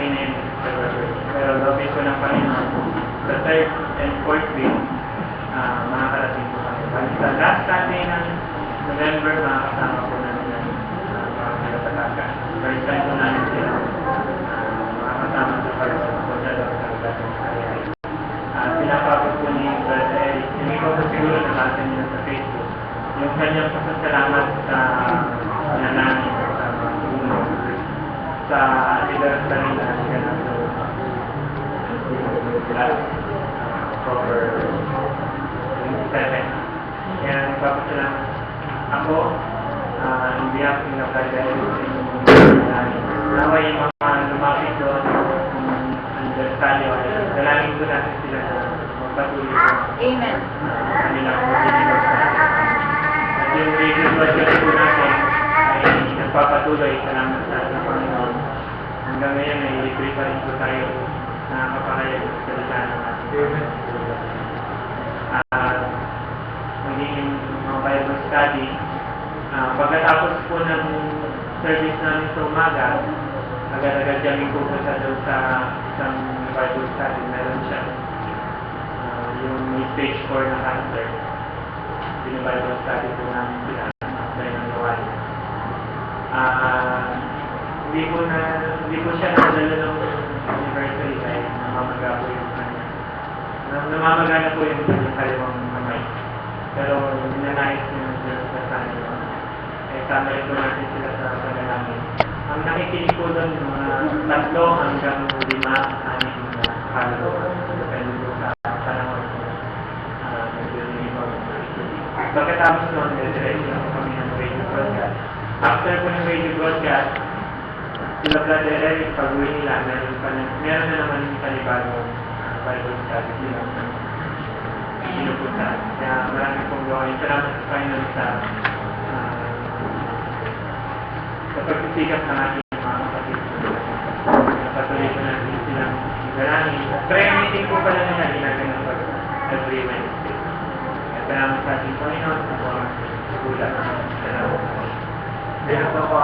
Friday na yun, pero gawin ko ng Panginoon. Sa third and fourth week, makakarating po kami. Bali sa last Sunday ng November, makakasama po namin ng mga Malatalaga. First time po namin sila makakasama sa first po sa Malatalaga ng Ayay. Pinapapos po ni Brother Eric. Hindi ko po siguro nakasa niyo sa Facebook. Yung kanyang pasasalamat sa nanananin sa mga tulong sa liberasyon nila siya na over 7. Kaya nagpapasalamat ako in behalf ng Brother nawa yung mga lumapit doon understanding o dalangin ko natin sila na magpatuloy ko Amen. kanilang pagdilipag sa at yung radio project po natin ay nagpapatuloy salamat sa Panginoon. Hanggang ngayon ay libre pa rin po tayo na kapakayag sa salita ng ating magiging mga Bible study. Pagkatapos po ng service namin sa umaga, agad-agad kami pupunta doon sa isang Bible study. Meron siya yung stage 4 na cancer. Yung Bible study po namin sila after ng gawain. Hindi po siya nadala ng anniversary dahil namamaga po yung kanya. Namamaga na po yung kaliwang kamay. Pero ninanais niya sa sanyo. Sama rin po natin sila sa panalangin. Ang nakikinig po doon yung mga 3 hanggang 5, 6 na kaluluwa. Depende po sa panahon po. Nag-release po. Pagkatapos noon, nag-release po kami ng radio broadcast. After po ng radio broadcast, sila Brother Eric, pag-uwi nila, meron na naman yung panibagong Bible study sila. Pinupunta. Kaya marami pong gawin. Salamat sa Panginoon sa pagsisikap ng ating mga kapatid. Patuloy ko natin silang galangin. Prayer meeting po pala nila ginagawa pag every Wednesday. Salamat sa ating Panginoon sa mga gulat. Salamat. Hindi na po ako